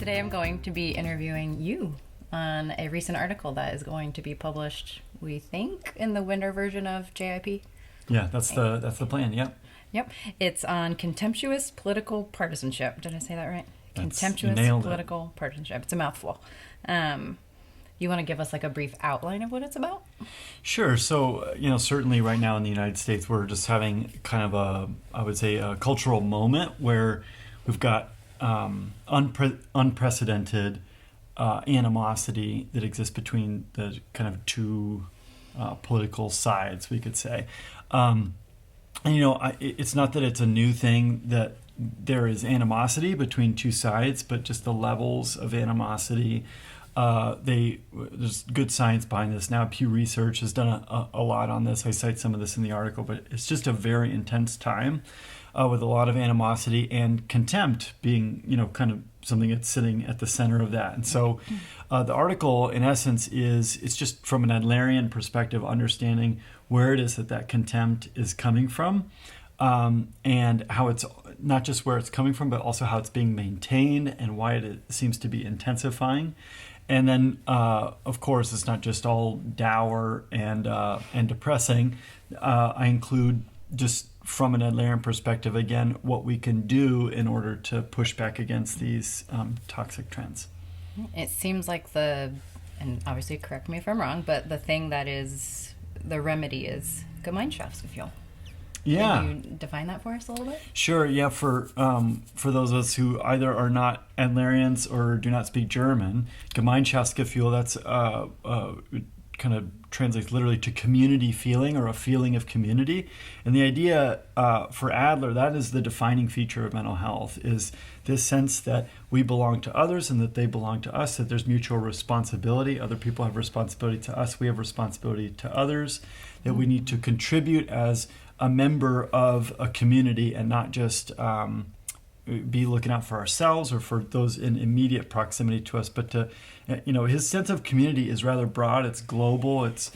Today I'm going to be interviewing you on a recent article that is going to be published, we think, in the winter version of JIP. Yeah, that's the plan. Yep. Yep. It's on contemptuous political partisanship. Did I say that right? Contemptuous nailed it. political partisanship. It's a mouthful. You want to give us like a brief outline of what it's about? Sure. So, certainly right now in the United States, we're just having kind of a cultural moment where we've got unprecedented animosity that exists between the kind of two political sides, we could say. It's not that it's a new thing that there is animosity between two sides, but just the levels of animosity. There's good science behind this now. Pew Research has done a lot on this. I cite some of this in the article, but it's just a very intense time with a lot of animosity and contempt being, kind of something that's sitting at the center of that. And so the article, in essence, it's just from an Adlerian perspective, understanding where it is that contempt is coming from, and how it's not just where it's coming from, but also how it's being maintained and why it seems to be intensifying. And then, of course, it's not just all dour and depressing. I include, just from an Adlerian perspective, again, what we can do in order to push back against these toxic trends. It seems like and obviously correct me if I'm wrong, but the thing that is the remedy is Gemeinschaftsgefühl. Yeah. Can you define that for us a little bit? Sure. Yeah. For those of us who either are not Adlerians or do not speak German, Gemeinschaftsgefühl, that's kind of translates literally to community feeling or a feeling of community. And the idea for Adler, that is the defining feature of mental health, is this sense that we belong to others and that they belong to us, that there's mutual responsibility. Other people have responsibility to us. We have responsibility to others, that we need to contribute as a member of a community and not just be looking out for ourselves or for those in immediate proximity to us, but to, his sense of community is rather broad. It's global. It's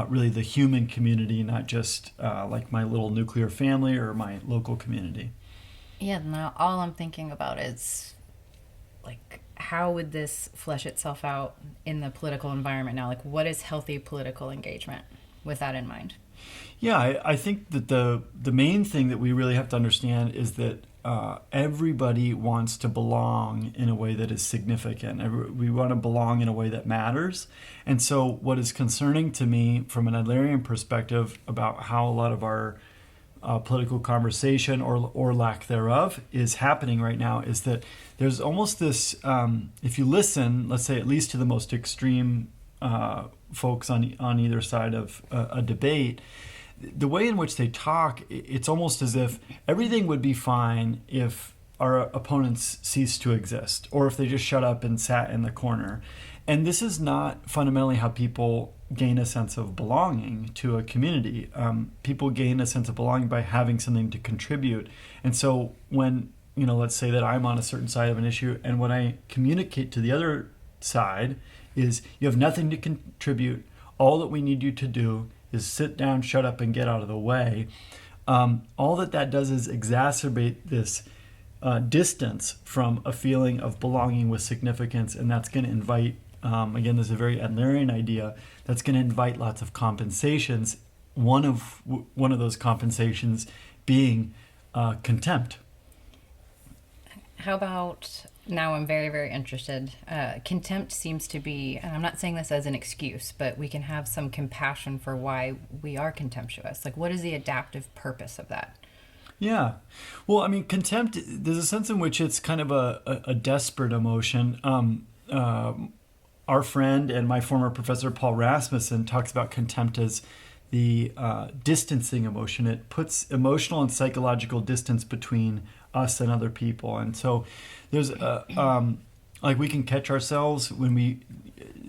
really the human community, not just like my little nuclear family or my local community. Yeah, now all I'm thinking about is, like, how would this flesh itself out in the political environment now? Like, what is healthy political engagement with that in mind? Yeah, I think that the main thing that we really have to understand is that everybody wants to belong in a way that is significant. We want to belong in a way that matters. And so what is concerning to me from an Adlerian perspective about how a lot of our political conversation or lack thereof is happening right now is that there's almost this, if you listen, let's say at least to the most extreme folks on either side of a debate, the way in which they talk, it's almost as if everything would be fine if our opponents ceased to exist, or if they just shut up and sat in the corner. And this is not fundamentally how people gain a sense of belonging to a community. People gain a sense of belonging by having something to contribute. And so when, let's say that I'm on a certain side of an issue, and what I communicate to the other side is, you have nothing to contribute. All that we need you to do is sit down, shut up, and get out of the way. All that does is exacerbate this distance from a feeling of belonging with significance, and that's going to invite, again, there's a very Adlerian idea, that's going to invite lots of compensations. One of those compensations being contempt. How about, now I'm very, very interested. Contempt seems to be, and I'm not saying this as an excuse, but we can have some compassion for why we are contemptuous. Like, what is the adaptive purpose of that? Yeah. Well, I mean, contempt, there's a sense in which it's kind of a desperate emotion. Our friend and my former professor, Paul Rasmussen, talks about contempt as the distancing emotion. It puts emotional and psychological distance between us and other people. And so there's like we can catch ourselves when we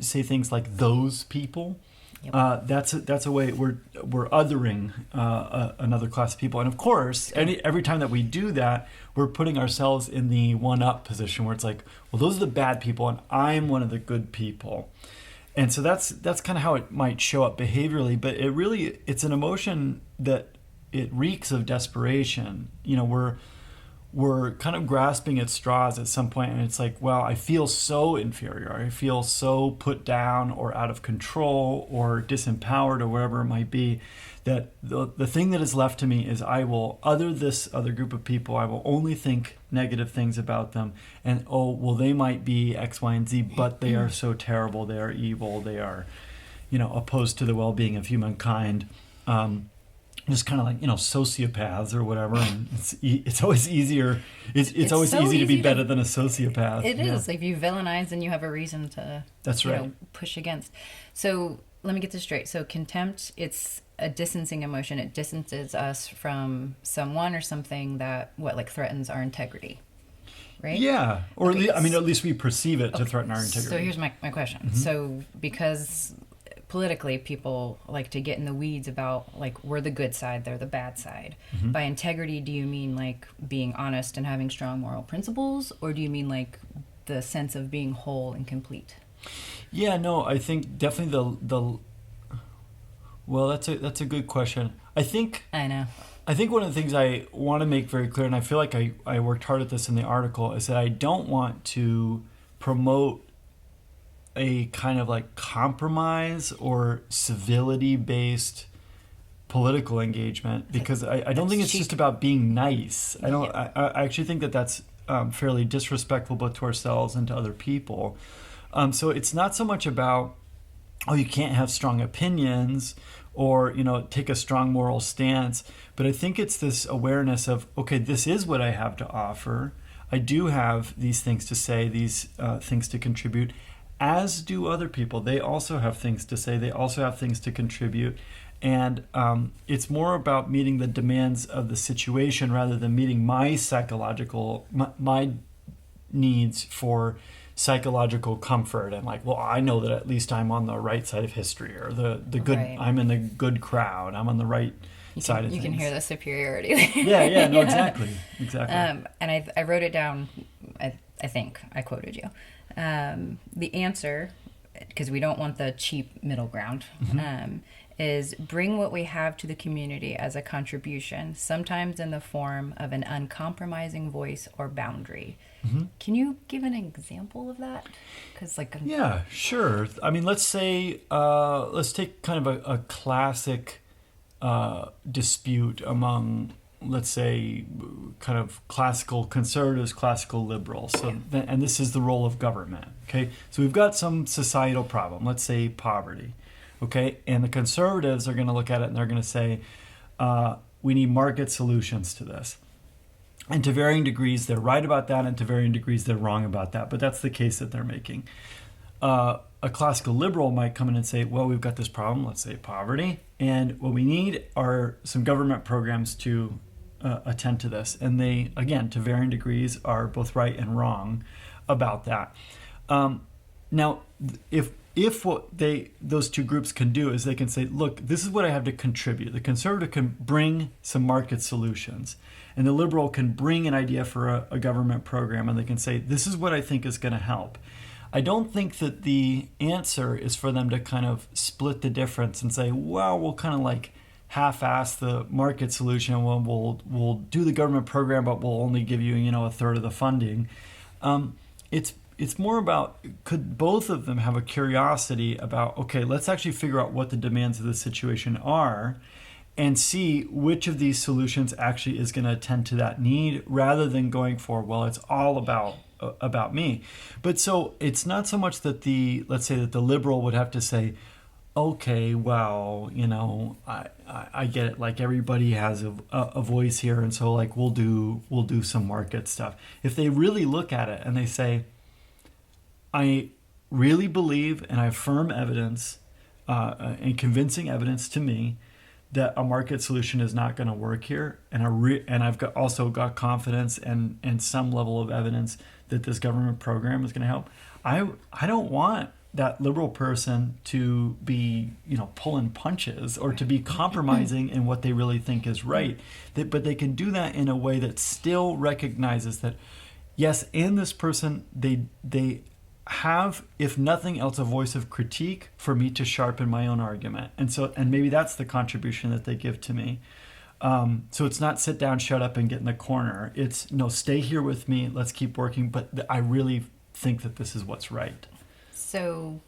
say things like those people. Yep. That's a way we're othering another class of people. And of course, every time that we do that, we're putting ourselves in the one-up position where it's like, well, those are the bad people and I'm one of the good people. And so that's kind of how it might show up behaviorally, but it's an emotion that it reeks of desperation. we're kind of grasping at straws at some point, and it's like, well, I feel so inferior, I feel so put down or out of control or disempowered or whatever it might be, that the thing that is left to me is I will other this other group of people. I will only think negative things about them, and oh, well, they might be X, Y, and Z, but they are so terrible, they are evil, they are, opposed to the well-being of humankind. Just kind of like, sociopaths or whatever, and it's always easier. It's always so easy to be easy better than a sociopath. It is. If you villainize, then you have a reason to That's right. Push against. So let me get this straight. So contempt, it's a distancing emotion. It distances us from someone or something that threatens our integrity, right? Yeah, or Okay. at least we perceive it to threaten our integrity. So here's my question. Mm-hmm. So because politically people like to get in the weeds about we're the good side, they're the bad side. Mm-hmm. By integrity, do you mean being honest and having strong moral principles, or do you mean the sense of being whole and complete? Yeah, no, I think definitely well, that's a good question. I know. I think one of the things I want to make very clear, and I feel like I worked hard at this in the article, is that I don't want to promote a kind of compromise or civility-based political engagement, because I don't think it's cheap. just about being nice. I don't. Yeah. I actually think that that's fairly disrespectful both to ourselves and to other people. So it's not so much about, oh, you can't have strong opinions or take a strong moral stance, but I think it's this awareness of, okay, this is what I have to offer. I do have these things to say, these things to contribute, as do other people. They also have things to say. They also have things to contribute. And it's more about meeting the demands of the situation rather than meeting my my needs for psychological comfort and I know that at least I'm on the right side of history, or the good, Right. I'm in the good crowd, I'm on the right side of things. You can hear the superiority. Yeah, no, exactly. And I wrote it down. I think I quoted you. The answer, because we don't want the cheap middle ground, is bring what we have to the community as a contribution, sometimes in the form of an uncompromising voice or boundary. Can you give an example of that? Because yeah, sure. I mean, let's say let's take kind of a classic dispute among, let's say, kind of classical conservatives, classical liberals. So, and this is the role of government. Okay, so we've got some societal problem. Let's say poverty. Okay, and the conservatives are going to look at it and they're going to say, we need market solutions to this. And to varying degrees, they're right about that, and to varying degrees, they're wrong about that. But that's the case that they're making. A classical liberal might come in and say, well, we've got this problem, let's say poverty, and what we need are some government programs to attend to this. And they, again, to varying degrees, are both right and wrong about that. Now, if what those two groups can do is they can say, look, this is what I have to contribute. The conservative can bring some market solutions, and the liberal can bring an idea for a government program, and they can say, this is what I think is going to help. I don't think that the answer is for them to kind of split the difference and say, well, we'll kind of half-ass the market solution. We'll do the government program, but we'll only give you a third of the funding. It's more about, could both of them have a curiosity about, okay, let's actually figure out what the demands of the situation are and see which of these solutions actually is going to attend to that need, rather than going for, well, it's all about me. But so it's not so much that let's say that the liberal would have to say, okay, well, I get it. Everybody has a voice here, and so we'll do some market stuff. If they really look at it and they say, I really believe, and I have firm evidence and convincing evidence to me that a market solution is not going to work here, and I've also got confidence and some level of evidence that this government program is going to help. I don't want that liberal person to be pulling punches or to be compromising in what they really think is right. But they can do that in a way that still recognizes that, yes, in this person they have, if nothing else, a voice of critique for me to sharpen my own argument. And maybe that's the contribution that they give to me. So it's not sit down, shut up, and get in the corner. It's no, stay here with me. Let's keep working. But I really think that this is what's right. So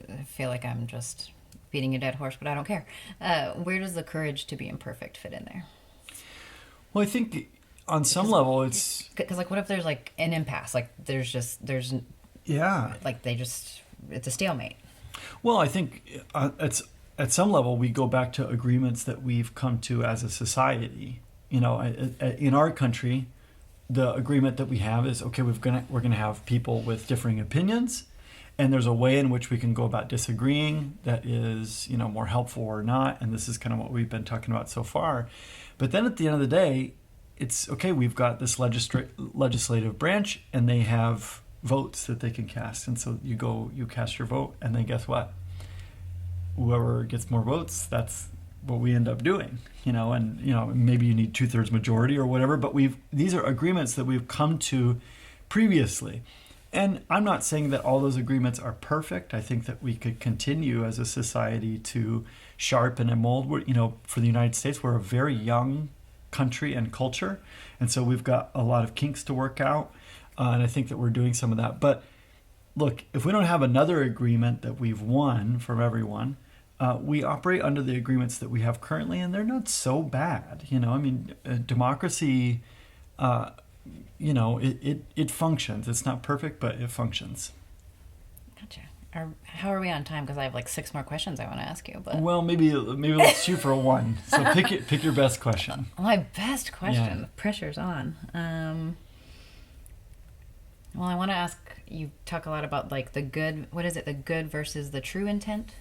I feel like I'm just beating a dead horse, but I don't care. Where does the courage to be imperfect fit in there? Well, I think on some level it's Because like, what if there's like an impasse? Like there's yeah. like it's a stalemate. Well, I think it's at some level we go back to agreements that we've come to as a society. You know, in our country, the agreement that we have is okay. We're gonna have people with differing opinions, and there's a way in which we can go about disagreeing that is, you know, more helpful or not. And this is kind of what we've been talking about so far. But then at the end of the day, it's okay. We've got this legislative branch, and they have votes that they can cast, and so you cast your vote, and then guess what? Whoever gets more votes, that's what we end up doing. You know, and you know maybe you need 2/3 majority or whatever. But these are agreements that we've come to previously. And I'm not saying that all those agreements are perfect. I think that we could continue as a society to sharpen and mold. You know, for the United States, we're a very young country and culture. And so we've got a lot of kinks to work out. And I think that we're doing some of that. But look, if we don't have another agreement that we've won from everyone, we operate under the agreements that we have currently, and they're not so bad. You know, I mean, democracy, you know, it functions. It's not perfect, but it functions. Gotcha. How are we on time? Because I have like 6 more questions I want to ask you. But Well, maybe let's shoot for a 1. So pick your best question. my best question. Yeah. The pressure's on. Well, I want to ask. You talk a lot about like the good. What is it? The good versus the true intent.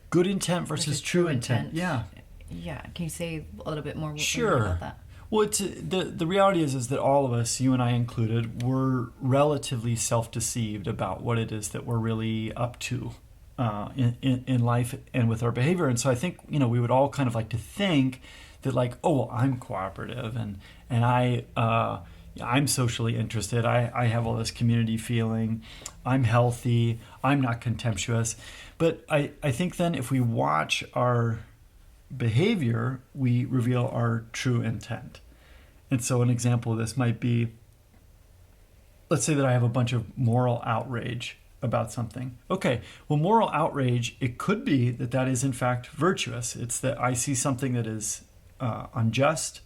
Good intent versus true intent. Yeah. Yeah. Can you say a little bit more Sure. about that? Well, it's the reality is that all of us, you and I included, we're relatively self-deceived about what it is that we're really up to in life and with our behavior. And so I think, you know, we would all kind of like to think that like, oh, well, I'm cooperative and I'm socially interested. I have all this community feeling. I'm healthy. I'm not contemptuous. But I think then if we watch our behavior, we reveal our true intent. And so an example of this might be, let's say that I have a bunch of moral outrage about something. Okay, well, moral outrage, it could be that is in fact virtuous. It's that I see something that is unjust,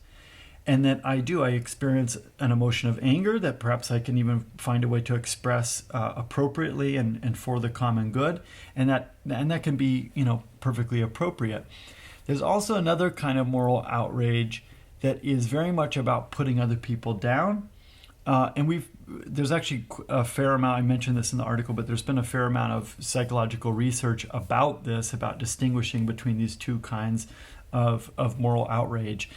and that I experience an emotion of anger that perhaps I can even find a way to express appropriately and for the common good, and that can be, you know, perfectly appropriate. There's also another kind of moral outrage that is very much about putting other people down. And there's actually a fair amount, I mentioned this in the article, but there's been a fair amount of psychological research about this, about distinguishing between these two kinds of moral outrage.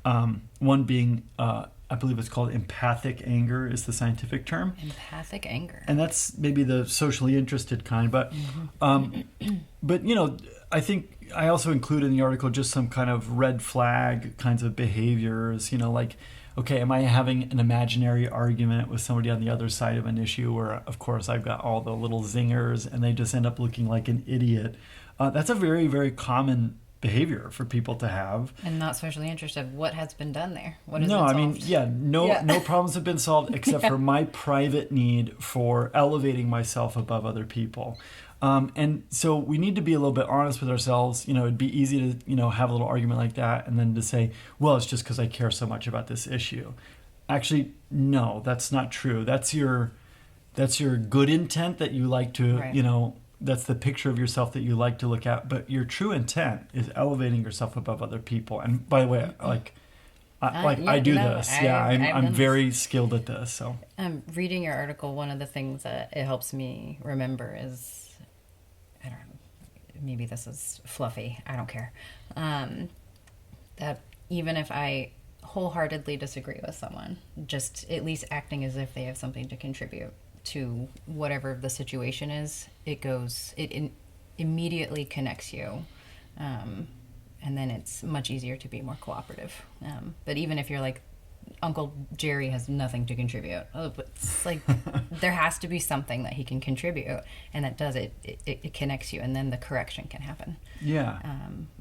One being, I believe it's called empathic anger is the scientific term. Empathic anger. And that's maybe the socially interested kind. But, but you know, I think I also include in the article just some kind of red flag kinds of behaviors, you know, like, okay, am I having an imaginary argument with somebody on the other side of an issue where, of course, I've got all the little zingers and they just end up looking like an idiot? That's a very, very common behavior for people to have. And not socially interested. What has been done there? What has No, been I mean, solved? no problems have been solved except for my private need for elevating myself above other people. And so we need to be a little bit honest with ourselves. You know, it'd be easy to, you know, have a little argument like that and then to say, well, it's just because I care so much about this issue. Actually, no, that's not true. That's your good intent that you like to, Right. you know, that's the picture of yourself that you like to look at. But your true intent is elevating yourself above other people. And by the way, I do this. I'm very skilled at this. So reading your article, one of the things that it helps me remember is, I don't know, maybe this is fluffy, I don't care, that even if I wholeheartedly disagree with someone, just at least acting as if they have something to contribute to whatever the situation is, it immediately connects you, and then it's much easier to be more cooperative. But even if you're like, Uncle Jerry has nothing to contribute. Oh, but it's like there has to be something that he can contribute, and that does it. It connects you, and then the correction can happen. Yeah.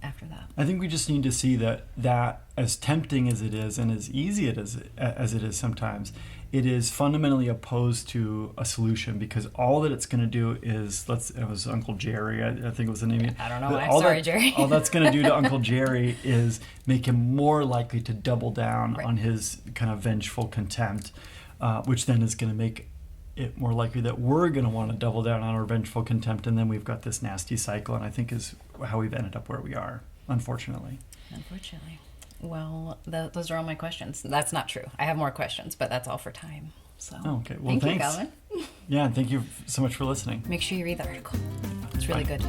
After that, I think we just need to see that as tempting as it is, and as easy as it is sometimes, it is fundamentally opposed to a solution, because all that it's going to do is, it was Uncle Jerry, I think it was the name. I don't know. I'm sorry, Jerry. All that's going to do to Uncle Jerry is make him more likely to double down on his kind of vengeful contempt, which then is going to make it more likely that we're going to want to double down on our vengeful contempt, and then we've got this nasty cycle, and I think is how we've ended up where we are, unfortunately. Well, those are all my questions. That's not true. I have more questions, but that's all for time. So, okay. Well, thanks. Thank you, Calvin. Yeah, and thank you so much for listening. Make sure you read the article. It's really good.